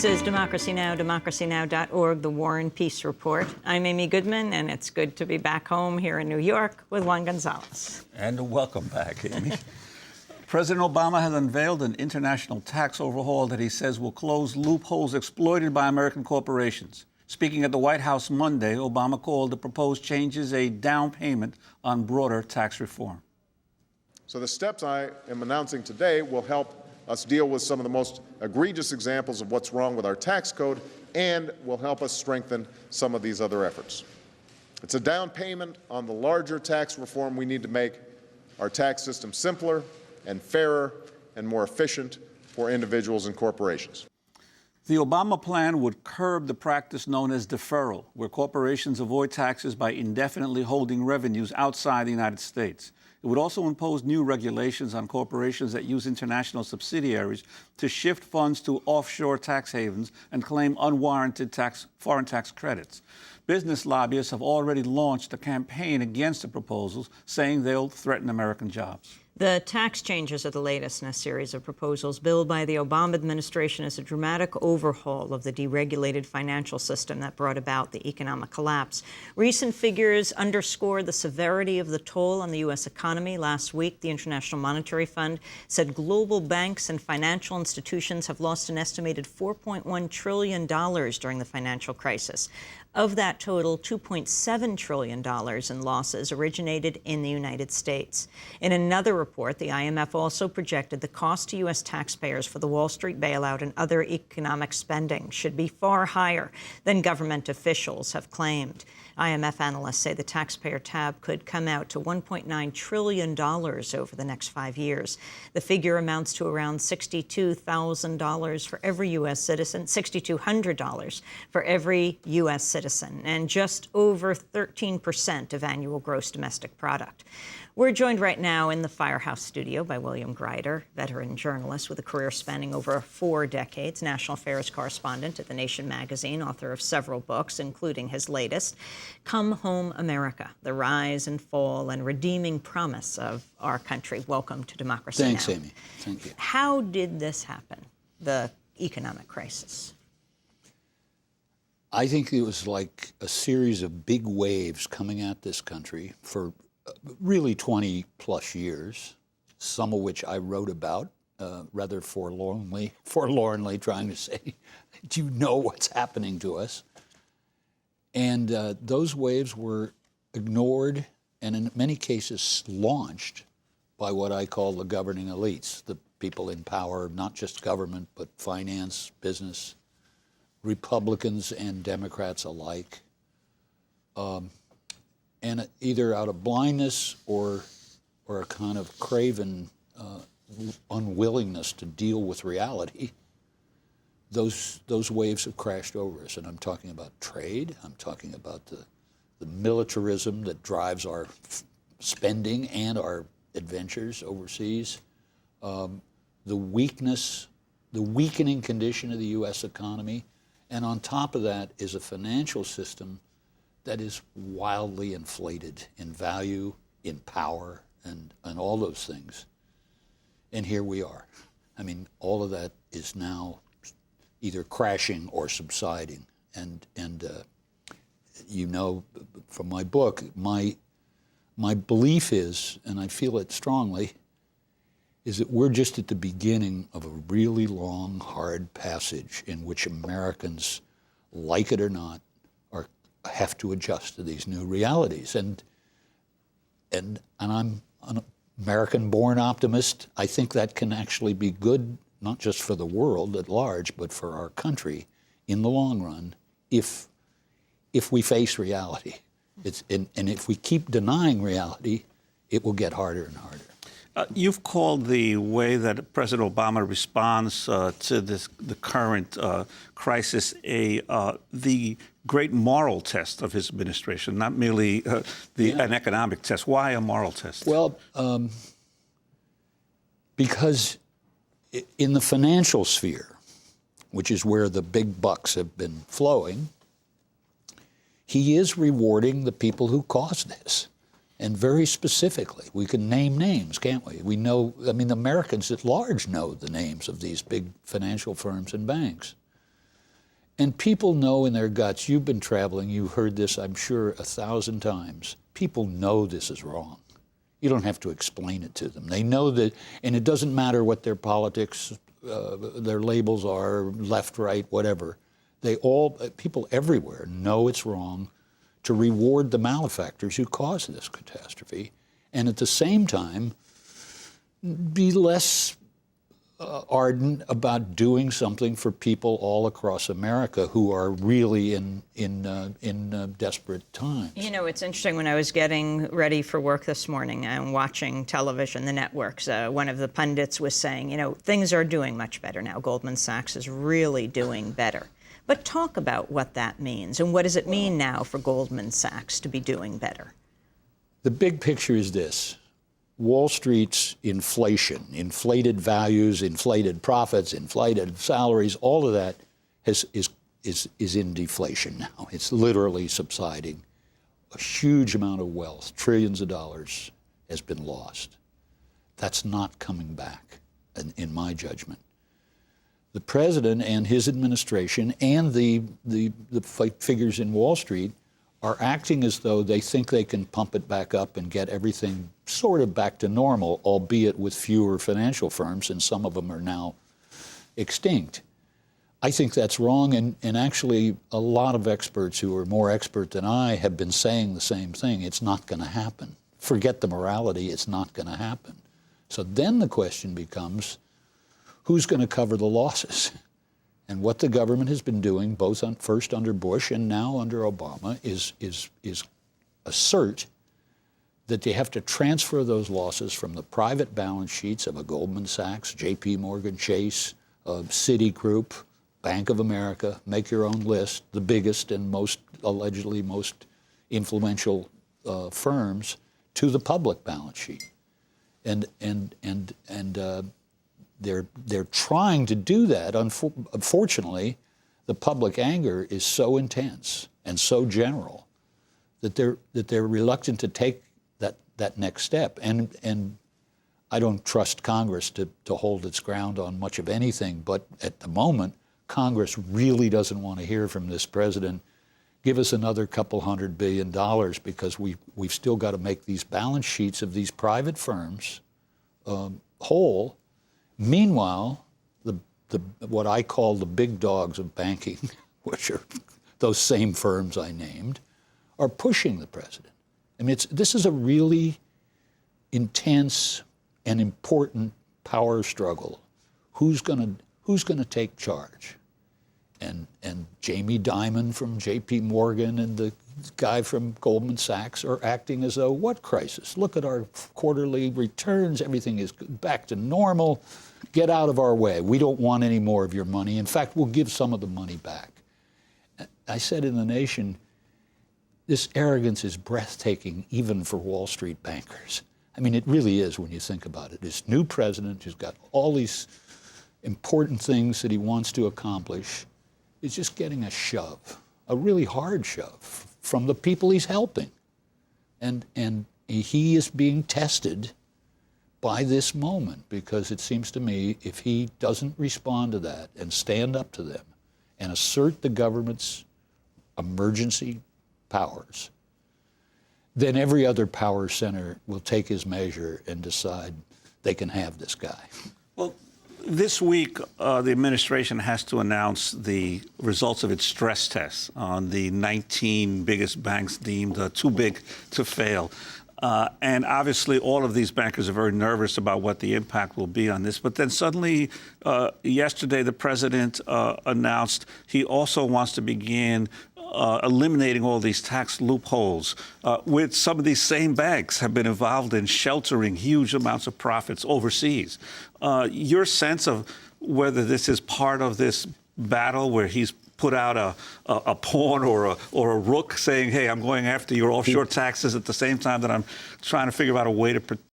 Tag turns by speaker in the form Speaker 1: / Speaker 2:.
Speaker 1: This is Democracy Now!, democracynow.org, the War and Peace Report. I'm Amy Goodman, and it's good to be back home here in New York with Juan Gonzalez.
Speaker 2: And welcome back, Amy. President Obama has unveiled an international tax overhaul that he says will close loopholes exploited by American corporations. Speaking at the White House Monday, Obama called the proposed changes a down payment on broader tax reform.
Speaker 3: So the steps I am announcing today will help us deal with some of the most egregious examples of what's wrong with our tax code and will help us strengthen some of these other efforts. It's a down payment on the larger tax reform we need to make our tax system simpler and fairer and more efficient for individuals and corporations.
Speaker 2: The Obama plan would curb the practice known as deferral, where corporations avoid taxes by indefinitely holding revenues outside the United States. It would also impose new regulations on corporations that use international subsidiaries to shift funds to offshore tax havens and claim unwarranted foreign tax credits. Business lobbyists have already launched a campaign against the proposals, saying they'll threaten American jobs.
Speaker 1: The tax changes are the latest in a series of proposals billed by the Obama administration as a dramatic overhaul of the deregulated financial system that brought about the economic collapse. Recent figures underscore the severity of the toll on the U.S. economy. Last week, the International Monetary Fund said global banks and financial institutions have lost an estimated $4.1 trillion during the financial crisis. Of that total, $2.7 trillion in losses originated in the United States. In another report, the IMF also projected the cost to U.S. taxpayers for the Wall Street bailout and other economic spending should be far higher than government officials have claimed. IMF analysts say the taxpayer tab could come out to $1.9 trillion over the next 5 years. The figure amounts to around $62,000 for every U.S. citizen, $6,200 for every U.S. citizen, and just over 13% of annual gross domestic product. We're joined right now in the Firehouse studio by William Greider, veteran journalist with a career spanning over 4 decades, national affairs correspondent at The Nation magazine, author of several books, including his latest, Come Home, America, The Rise and Fall and Redeeming Promise of Our Country. Welcome to Democracy Now!
Speaker 4: Thanks, Amy. Thank you.
Speaker 1: How did this happen, the economic crisis?
Speaker 4: I think it was like a series of big waves coming at this country for really 20-plus years, some of which I wrote about, rather forlornly trying to say, do you know what's happening to us? And those waves were ignored and in many cases launched by what I call the governing elites, the people in power, not just government, but finance, business, Republicans and Democrats alike. And either out of blindness or a kind of craven unwillingness to deal with reality, those waves have crashed over us. And I'm talking about trade. I'm talking about the militarism that drives our spending and our adventures overseas. The weakening condition of the U.S. economy. And on top of that is a financial system that is wildly inflated in value, in power, and all those things. And here we are. I mean, all of that is now either crashing or subsiding. And you know, from my book, my belief is, and I feel it strongly, is that we're just at the beginning of a really long, hard passage in which Americans, like it or not, have to adjust to these new realities. And I'm an American-born optimist. I think that can actually be good, not just for the world at large, but for our country in the long run, if we face reality. And if we keep denying reality, it will get harder and harder.
Speaker 2: You've called the way that President Obama responds to the current crisis the great moral test of his administration, not merely an economic test. Why a moral test?
Speaker 4: Well, because in the financial sphere, which is where the big bucks have been flowing, he is rewarding the people who caused this. And very specifically, we can name names, can't we? We know, I mean, Americans at large know the names of these big financial firms and banks. And people know in their guts, you've been traveling, you've heard this, I'm sure, 1,000 times. People know this is wrong. You don't have to explain it to them. They know that, and it doesn't matter what their politics, their labels are, left, right, whatever. People everywhere know it's wrong to reward the malefactors who caused this catastrophe, and at the same time, be less ardent about doing something for people all across America who are really in desperate times.
Speaker 1: You know, it's interesting. When I was getting ready for work this morning and watching television, the networks, one of the pundits was saying, you know, things are doing much better now. Goldman Sachs is really doing better. But talk about what that means, and what does it mean now for Goldman Sachs to be doing better?
Speaker 4: The big picture is this. Wall Street's inflation, inflated values, inflated profits, inflated salaries, all of that is in deflation now. It's literally subsiding. A huge amount of wealth, trillions of dollars, has been lost. That's not coming back, in my judgment. The president and his administration and the figures in Wall Street are acting as though they think they can pump it back up and get everything sort of back to normal, albeit with fewer financial firms, and some of them are now extinct. I think that's wrong, and actually a lot of experts who are more expert than I have been saying the same thing. It's not going to happen. Forget the morality, it's not going to happen. So then the question becomes, who's going to cover the losses? And what the government has been doing, both first under Bush and now under Obama, is assert that they have to transfer those losses from the private balance sheets of a Goldman Sachs, J.P. Morgan Chase, Citigroup, Bank of America, make your own list, the biggest and allegedly most influential firms, to the public balance sheet. And they're trying to do that. Unfortunately, the public anger is so intense and so general that they're reluctant to take that next step. And I don't trust Congress to hold its ground on much of anything. But at the moment, Congress really doesn't want to hear from this president. Give us another couple $100 billion, because we've still got to make these balance sheets of these private firms whole. Meanwhile, what I call the big dogs of banking, which are those same firms I named, are pushing the president. I mean, this is a really intense and important power struggle. Who's going to take charge? And Jamie Dimon from J.P. Morgan and the guy from Goldman Sachs are acting as though, what crisis? Look at our quarterly returns. Everything is back to normal. Get out of our way. We don't want any more of your money. In fact, we'll give some of the money back. I said in The Nation, this arrogance is breathtaking even for Wall Street bankers. I mean, it really is when you think about it. This new president who's got all these important things that he wants to accomplish is just getting a shove, a really hard shove from the people he's helping. And he is being tested by this moment, because it seems to me if he doesn't respond to that and stand up to them and assert the government's emergency powers, then every other power center will take his measure and decide they can have this guy.
Speaker 2: Well, this week, the administration has to announce the results of its stress tests on the 19 biggest banks deemed too big to fail. And obviously, all of these bankers are very nervous about what the impact will be on this. But then suddenly, yesterday, the president announced he also wants to begin eliminating all these tax loopholes, which some of these same banks have been involved in sheltering huge amounts of profits overseas. Your sense of whether this is part of this battle where he's put out a pawn or a rook saying, hey, I'm going after your offshore taxes at the same time that I'm trying to figure out a way to